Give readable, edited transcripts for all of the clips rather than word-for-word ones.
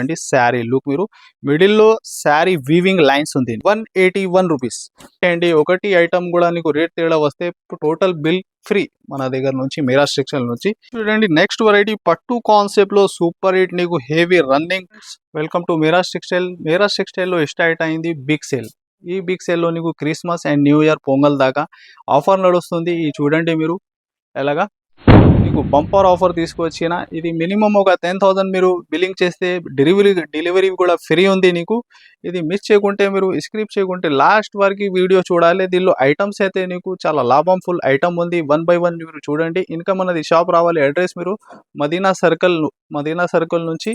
అండి శారీ లుక్ మీరు మిడిల్ లో శారీ వీవింగ్ లైన్స్ ఉంది 181 రూపీస్ అండి. ఒకటి ఐటమ్ కూడా నీకు రేట్ తేడా వస్తే టోటల్ బిల్ ఫ్రీ మన దగ్గర నుంచి మీరా టెక్స్టైల్ నుంచి. చూడండి నెక్స్ట్ వెరైటీ పట్టు కాన్సెప్ట్ లో సూపర్ హిట్ నీకు heavy running. Welcome to Meera textile. Meera textile లో స్టార్ట్ అయింది బిగ్ సేల్. ఈ బిగ్ సేల్ లో నీకు Christmas and new year pongal దాకా ఆఫర్ నడుస్తుంది. ఈ చూడండి మీరు ఎలాగా మీకు బంపర్ ఆఫర్ తీసుకొచ్చిన ఇది మినిమం ఒక 10,000 మీరు బిల్లింగ్ చేస్తే డెలివరీ కూడా ఫ్రీ ఉంది నీకు. ఇది మిస్ చేయకుంటే మీరు స్క్రిప్ట్ చేయకుంటే లాస్ట్ వరకు వీడియో చూడాలి. దీనిలో ఐటమ్స్ అయితే నీకు చాలా లాభం ఫుల్ ఐటమ్ ఉంది. 1 by 1 మీరు చూడండి. ఇంకా మనది షాప్ రావాలి అడ్రస్ మీరు మదీనా సర్కిల్ నుంచి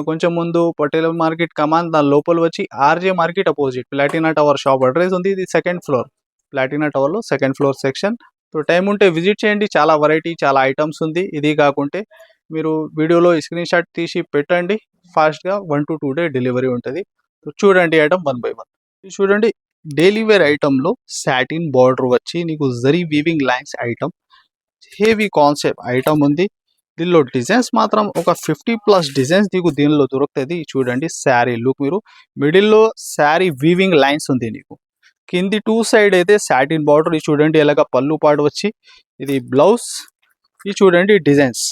కొంచెం ముందు పటేల్ మార్కెట్ కమాన్ దాని లోపల వచ్చి RJ market opposite Platina tower shop address ఉంది. ఇది సెకండ్ ఫ్లోర్ ప్లాటినా టవర్లో second floor section. So time ఉంటే విజిట్ చేయండి. చాలా వెరైటీ చాలా ఐటమ్స్ ఉంది. ఇది కాకుంటే మీరు వీడియోలో స్క్రీన్ షాట్ తీసి పెట్టండి. ఫాస్ట్గా 1 to 2 డే డెలివరీ ఉంటుంది. సో చూడండి ఐటమ్ 1 by 1. చూడండి డైలీ వేర్ ఐటమ్లో సాటిన్ బార్డర్ వచ్చి నీకు zari weaving lines item heavy concept item ఉంది. దీనిలో డిజైన్స్ మాత్రం ఒక 50+ డిజైన్స్ నీకు దీనిలో దొరుకుతుంది. చూడండి శారీ లుక్ మీరు మిడిల్లో శారీ వీవింగ్ లైన్స్ ఉంది. నీకు కింది 2 సైడ్ అయితే సాటిన్ బార్డర్. ఇది చూడండి ఎలాగ పళ్ళు పాడు వచ్చి ఇది బ్లౌజ్. ఇది చూడండి డిజైన్స్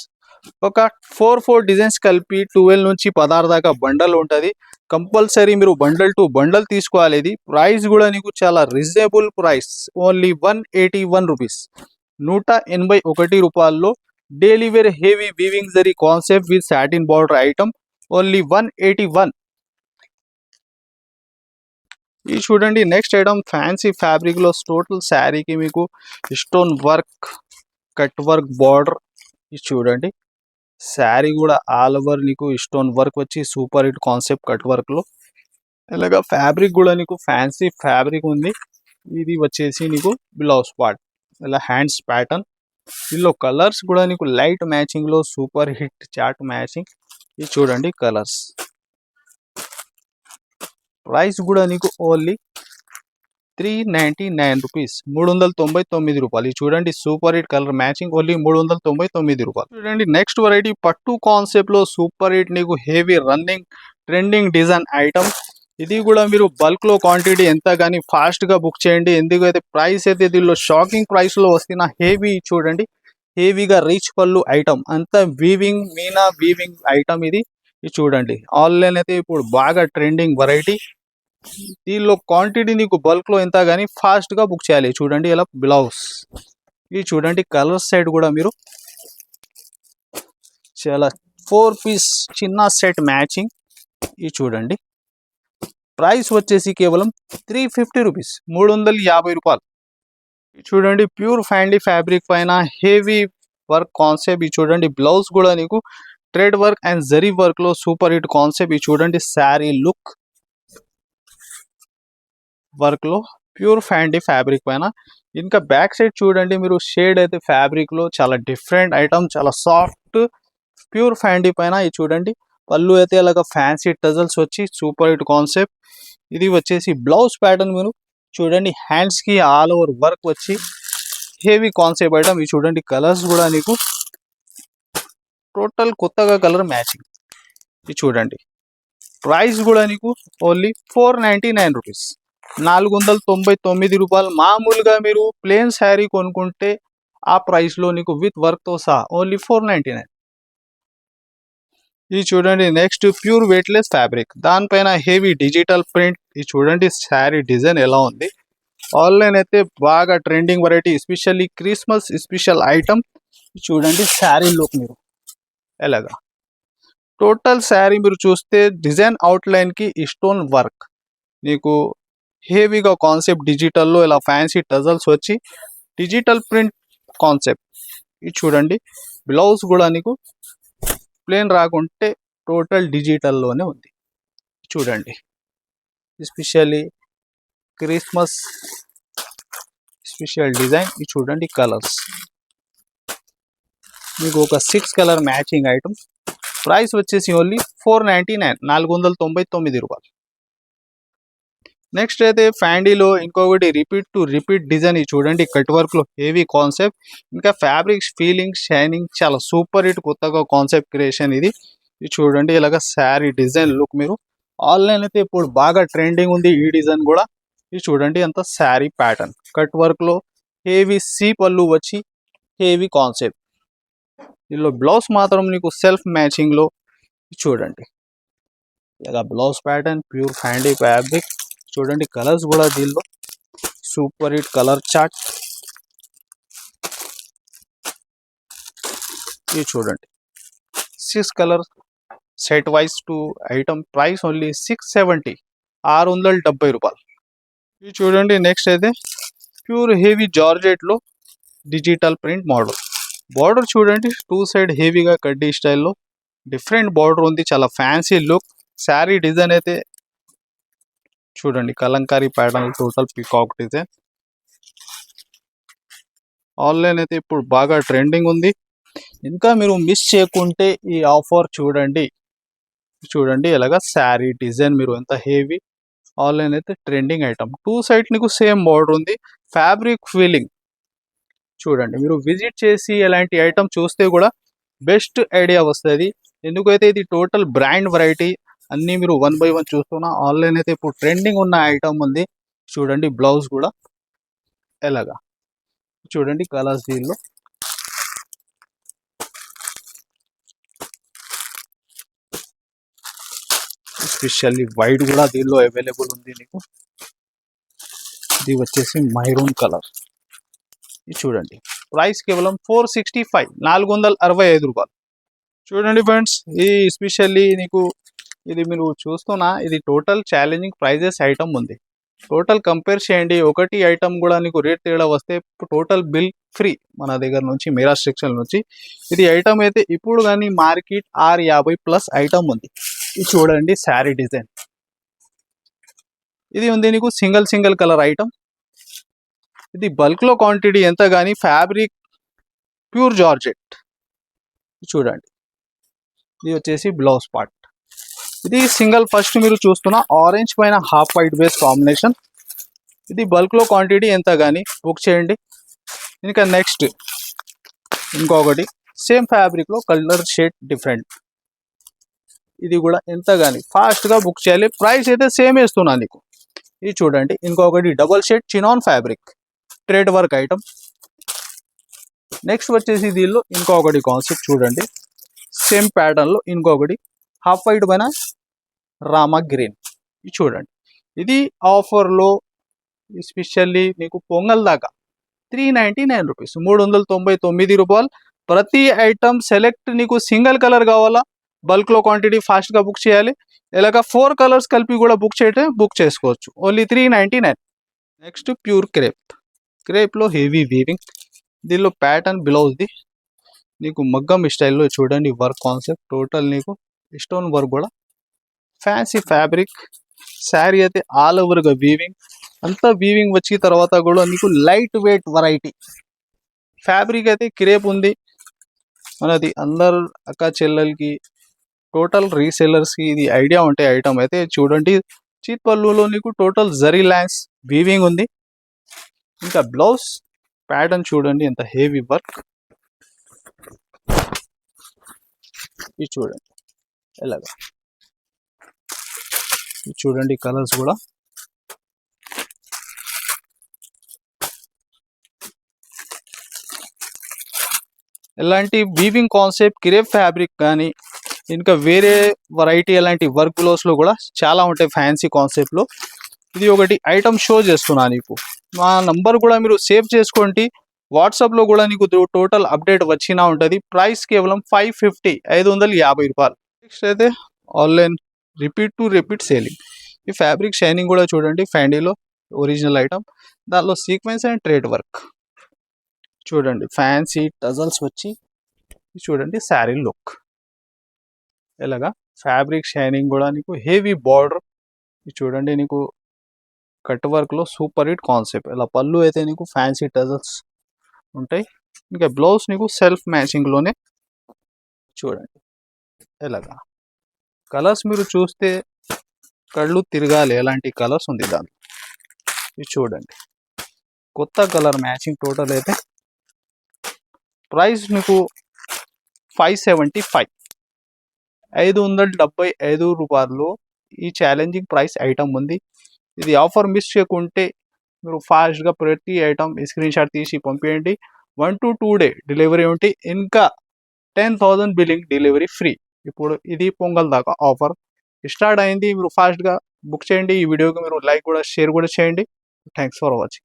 ఒక 4 డిజైన్స్ కలిపి 12 నుంచి 16 దాకా బండల్ ఉంటుంది. కంపల్సరీ మీరు బండల్ టు బండల్ తీసుకోవాలి. ఇది ప్రైస్ కూడా నీకు చాలా రీజనబుల్ ప్రైస్ ఓన్లీ 181 రూపీస్ 181 రూపాయల్లో daily wear heavy weaving zari concept with satin border item only 181. ఇది చూడండి నెక్స్ట్ ఐటమ్ ఫ్యాన్సీ ఫ్యాబ్రిక్ లో టోటల్ శారీకి మీకు stone work cut work border. ఇది చూడండి శారీ కూడా ఆల్ ఓవర్ నీకు స్టోన్ వర్క్ వచ్చి super hit concept cut work లో. ఇలాగా ఫ్యాబ్రిక్ కూడా నీకు ఫ్యాన్సీ ఫ్యాబ్రిక్ ఉంది. ఇది వచ్చేసి నీకు బ్లౌజ్ పార్ట్ ఇలా హ్యాండ్స్ ప్యాటర్న్. దీనిలో కలర్స్ కూడా నీకు లైట్ మ్యాచింగ్ లో సూపర్ హిట్ చాట్ మ్యాచింగ్. ఇది చూడండి కలర్స్. ప్రైస్ కూడా నీకు ఓన్లీ 399 రూపీస్ 399 రూపాయలు. ఇది చూడండి super hit colour matching only 399 రూపాయలు. చూడండి నెక్స్ట్ వెరైటీ పట్టు కాన్సెప్ట్ లో సూపర్ హిట్ నీకు heavy running trending design item. ఇది కూడా మీరు బల్క్ లో క్వాంటిటీ ఎంత కానీ ఫాస్ట్ గా బుక్ చేయండి. ఎందుకైతే ప్రైస్ అయితే దీనిలో షాకింగ్ ప్రైస్ లో వస్తున్న హెవీ చూడండి హెవీగా రీచ్ పళ్ళు ఐటమ్ అంతా వీవింగ్ మీనా వీవింగ్ ఐటమ్. ఇది చూడండి ఆన్లైన్ అయితే ఇప్పుడు బాగా ట్రెండింగ్ వెరైటీ. దీనిలో క్వాంటిటీ నీకు బల్క్ లో ఎంత కానీ ఫాస్ట్ గా బుక్ చేయాలి. చూడండి ఇలా బ్లౌజ్. ఇది చూడండి కలర్ సైడ్ కూడా మీరు చాలా 4 పీస్ చిన్న సెట్ మ్యాచింగ్. ఇది చూడండి ప్రైస్ వచ్చేసి కేవలం 350 రూపీస్ 350 రూపాయలు. చూడండి ప్యూర్ ఫ్యాండీ ఫ్యాబ్రిక్ పైన హెవీ వర్క్ కాన్సెప్ట్. ఇది చూడండి బ్లౌజ్ కూడా నీకు thread work and zari work లో సూపర్ హిట్ కాన్సెప్ట్. ఇది చూడండి శారీ లుక్ వర్క్ లో ప్యూర్ ఫ్యాండీ ఫ్యాబ్రిక్ పైన. ఇంకా బ్యాక్ సైడ్ చూడండి మీరు షేడ్ అయితే ఫ్యాబ్రిక్ లో చాలా డిఫరెంట్ ఐటమ్ చాలా సాఫ్ట్ ప్యూర్ ఫ్యాండీ పైన. ఇది చూడండి పళ్ళు అయితే అలాగ ఫ్యాన్సీ టజల్స్ వచ్చి సూపర్ హిట్ కాన్సెప్ట్. ఇది వచ్చేసి బ్లౌజ్ ప్యాటర్న్ మీరు చూడండి హ్యాండ్స్ కి ఆల్ ఓవర్ వర్క్ వచ్చి హెవీ కాన్సెప్ట్ ఐటమ్. ఇది చూడండి కలర్స్ కూడా నీకు టోటల్ కొత్తగా కలర్ మ్యాచింగ్. ఇది చూడండి ప్రైస్ కూడా నీకు ఓన్లీ 499 రూపీస్ 499 రూపాయలు. మామూలుగా మీరు ప్లేన్ శారీ కొనుక్కుంటే ఆ ప్రైస్ లో నీకు విత్ వర్క్ తో సహా ఓన్లీ 499. ఇది చూడండి నెక్స్ట్ ప్యూర్ వెయిట్లెస్ ఫ్యాబ్రిక్ దానిపైన హెవీ డిజిటల్ ప్రింట్. ఇది చూడండి శారీ డిజైన్ ఎలా ఉంది. ఆన్లైన్ అయితే బాగా trending variety especially Christmas special item. చూడండి శారీ లుక్ మీరు ఎలాగా టోటల్ శారీ మీరు చూస్తే డిజైన్ అవుట్ లైన్ కి స్టోన్ వర్క్ నీకు హెవీగా కాన్సెప్ట్ డిజిటల్లో ఇలా ఫ్యాన్సీ టజల్స్ వచ్చి డిజిటల్ ప్రింట్ కాన్సెప్ట్. ఇది చూడండి బ్లౌజ్ కూడా నీకు ప్లేన్ రాకుంటే టోటల్ డిజిటల్లోనే ఉంది. చూడండి ఎస్పెషల్లీ క్రిస్మస్ స్పెషల్ డిజైన్. ఇది చూడండి కలర్స్ మీకు ఒక 6 కలర్ మ్యాచింగ్ ఐటమ్. ప్రైస్ వచ్చేసి ఓన్లీ 499 499 రూపాయలు. నెక్స్ట్ అయితే ఫ్యాండీలో ఇంకొకటి రిపీట్ టు రిపీట్ డిజైన్. ఇది చూడండి కట్ వర్క్ లో హెవీ కాన్సెప్ట్. ఇంకా ఫ్యాబ్రిక్ ఫీలింగ్ షైనింగ్ చాలా సూపర్ హిట్ కొత్తగా కాన్సెప్ట్ క్రియేషన్. ఇది ఇది చూడండి ఇలాగ శారీ డిజైన్ లుక్ మీరు ఆన్లైన్ అయితే ఇప్పుడు బాగా ట్రెండింగ్ ఉంది ఈ డిజైన్ కూడా. ఇది చూడండి అంత శారీ ప్యాటర్న్ కట్ వర్క్ లో హెవీ సి పళ్ళు వచ్చి హెవీ కాన్సెప్ట్. దీనిలో బ్లౌజ్ మాత్రం నీకు సెల్ఫ్ మ్యాచింగ్ లో చూడండి ఇలా blouse pattern pure handy fabric. చూడండి కలర్స్ కూడా దీనిలో సూపర్ హిట్ కలర్ చార్ట్. ఇది చూడండి 6 colour set wise two item price only 670 670 రూపాయలు. ఇది చూడండి నెక్స్ట్ అయితే ప్యూర్ హెవీ జార్జెట్ లో డిజిటల్ ప్రింట్ మోడల్. బార్డర్ చూడండి 2 సైడ్ హెవీగా కడ్డీ స్టైల్లో డిఫరెంట్ బార్డర్ ఉంది, చాలా ఫ్యాన్సీ లుక్. శారీ డిజైన్ అయితే చూడండి Kalamkari pattern total peacock design. Online అయితే ఇప్పుడు బాగా ట్రెండింగ్ ఉంది. ఇంకా మీరు మిస్ చేయకుంటే ఈ ఆఫర్ చూడండి. చూడండి ఇలాగా శారీ డిజైన్ మీరు ఎంత హెవీ. ఆన్లైన్ అయితే ట్రెండింగ్ ఐటమ్ 2 సైడ్ నీకు సేమ్ బార్డర్ ఉంది, ఫ్యాబ్రిక్ ఫీలింగ్. చూడండి మీరు విజిట్ చేసి ఎలాంటి ఐటమ్ చూస్తే కూడా బెస్ట్ ఐడియా వస్తుంది. ఎందుకైతే ఇది టోటల్ బ్రాండ్ వెరైటీ అన్నీ మీరు 1 బై 1 చూస్తున్నా. ఆన్లైన్ అయితే ఇప్పుడు ట్రెండింగ్ ఉన్న ఐటమ్ ఉంది. చూడండి బ్లౌజ్ కూడా ఎలాగా చూడండి కలర్స్ దీనిలో స్పెషల్లీ వైట్ కూడా దీనిలో అవైలబుల్ ఉంది నీకు. ఇది వచ్చేసి మైరూన్ కలర్. ఇది చూడండి ప్రైస్ కేవలం 465 465 రూపాయలు. చూడండి ఫ్రెండ్స్ ఈ స్పెషల్లీ నీకు ఇది మీరు చూస్తున్నా ఇది టోటల్ ఛాలెంజింగ్ ప్రైజెస్ ఐటమ్ ఉంది. టోటల్ కంపేర్ చేయండి, ఒకటి ఐటమ్ కూడా నీకు రేట్ తేడా వస్తే టోటల్ బిల్ ఫ్రీ మన దగ్గర నుంచి మీరా సెక్షన్ నుంచి. ఇది ఐటమ్ అయితే ఇప్పుడు కానీ మార్కెట్ 650+ ఐటమ్ ఉంది. ఇది చూడండి శారీ డిజైన్ ఇది ఉంది నీకు సింగిల్ కలర్ ఐటమ్. ఇది బల్క్ లో క్వాంటిటీ ఎంత కానీ ఫ్యాబ్రిక్ ప్యూర్ జార్జెట్. చూడండి ఇది వచ్చేసి బ్లౌజ్ పార్ట్. ఇది సింగిల్ ఫస్ట్ మీరు చూస్తున్న ఆరెంజ్ పైన హాఫ్ వైట్ బేస్ కాంబినేషన్. ఇది బల్క్ లో క్వాంటిటీ ఎంత కానీ బుక్ చేయండి. ఇంకా నెక్స్ట్ ఇంకొకటి సేమ్ ఫ్యాబ్రిక్ లో కలర్ షేడ్ డిఫరెంట్. ఇది కూడా ఎంత కానీ ఫాస్ట్ గా బుక్ చేయాలి. ప్రైస్ అయితే సేమ్ వేస్తున్నా నీకు. ఇది చూడండి ఇంకొకటి double shade chinon fabric trade work item. Next వచ్చేసి దీనిలో ఇంకొకటి కాన్సెప్ట్ చూడండి సేమ్ ప్యాటర్న్ లో ఇంకొకటి హాఫ్ వైట్ పైన రామా గ్రీన్. ఇది చూడండి ఇది ఆఫర్లో స్పెషల్లీ నీకు పొంగల్ దాకా 399 రూపీస్ 399 రూపాయలు. ప్రతి ఐటమ్ సెలెక్ట్ నీకు సింగిల్ కలర్ కావాలా బల్క్ లో క్వాంటిటీ ఫాస్ట్ గా బుక్ చేయాలి. ఇలాగ 4 కలర్స్ కలిపి కూడా బుక్ చేసుకోవచ్చు ఓన్లీ 399. నెక్స్ట్ ప్యూర్ క్రేప్ లో హెవీ వీవింగ్. దీనిలో ప్యాటర్న్ బ్లౌజ్ది నీకు మగ్గం స్టైల్లో చూడండి వర్క్ కాన్సెప్ట్ టోటల్ నీకు స్టోన్ వర్క్ కూడా ఫ్యాన్సీ ఫ్యాబ్రిక్. శారీ అయితే ఆల్ ఓవర్గా వీవింగ్ అంతా వీవింగ్ వచ్చిన తర్వాత కూడా నీకు లైట్ వెయిట్ వెరైటీ ఫ్యాబ్రిక్ అయితే క్రేప్ ఉంది. మనది అందరు అక్క చెల్లెలకి టోటల్ రీసెల్లర్స్కి ఇది ఐడియా ఉంటే ఐటమ్ అయితే చూడండి చీట్ పళ్ళులో నీకు టోటల్ జరీ లైన్స్ వీవింగ్ ఉంది. ఇంకా బ్లౌజ్ ప్యాటర్న్ చూడండి ఎంత హెవీ వర్క్. ఇది చూడండి ఎలాగా ఇది చూడండి కలర్స్ కూడా ఎలాంటి వీవింగ్ కాన్సెప్ట్ క్రేప్ ఫ్యాబ్రిక్ కానీ ఇంకా వేరే వెరైటీ ఎలాంటి వర్క్ బ్లౌస్లో కూడా చాలా ఉంటాయి ఫ్యాన్సీ కాన్సెప్ట్లో. ఇది ఒకటి ఐటమ్ షో చేస్తున్నా నీకు. మా నంబర్ కూడా మీరు సేవ్ చేసుకోండి. వాట్సాప్లో కూడా నీకు టోటల్ అప్డేట్ వచ్చినా ఉంటుంది. ప్రైస్ కేవలం 550 550 రూపాయలు. నెక్స్ట్ అయితే ఆన్లైన్ రిపీట్ సేలింగ్. ఈ ఫ్యాబ్రిక్ షైనింగ్ కూడా చూడండి ఫ్యాండీలో ఒరిజినల్ ఐటమ్. దానిలో సీక్వెన్స్ అండ్ ట్రేడ్ వర్క్ చూడండి ఫ్యాన్సీ టజల్స్ వచ్చి చూడండి శారీ లుక్ ఎలాగా ఫ్యాబ్రిక్ షైనింగ్ కూడా నీకు హెవీ బార్డర్. చూడండి నీకు కట్ వర్క్లో సూపర్ హిట్ కాన్సెప్ట్. ఇలా పళ్ళు అయితే నీకు ఫ్యాన్సీ టజల్స్ ఉంటాయి. ఇంకా బ్లౌజ్ నీకు సెల్ఫ్ మ్యాచింగ్లోనే చూడండి ఎలాగా కలర్స్ మీరు చూస్తే కళ్ళు తిరగాలి ఎలాంటి కలర్స్ ఉంది దాంట్లో. ఇది చూడండి కొత్త కలర్ మ్యాచింగ్ టోటల్ అయితే ప్రైస్ మీకు 575 రూ. 575 ఈ ఛాలెంజింగ్ ప్రైస్ ఐటమ్ ఉంది. ఇది ఆఫర్ మిస్ చేయకుంటే మీరు ఫాస్ట్‌గా ప్రతి ఐటమ్ స్క్రీన్‌షాట్ తీసి పంపియండి. 1-2 డే డెలివరీ ఉంటే ఇంకా 10,000 బిల్లింగ్ డెలివరీ ఫ్రీ. ఇప్పుడు ఇది పొంగల్ దాకా ఆఫర్ స్టార్ట్ అయింది. మీరు ఫాస్ట్‌గా బుక్ చేయండి. ఈ వీడియోకి మీరు లైక్ కూడా షేర్ కూడా చేయండి. Thanks for watching.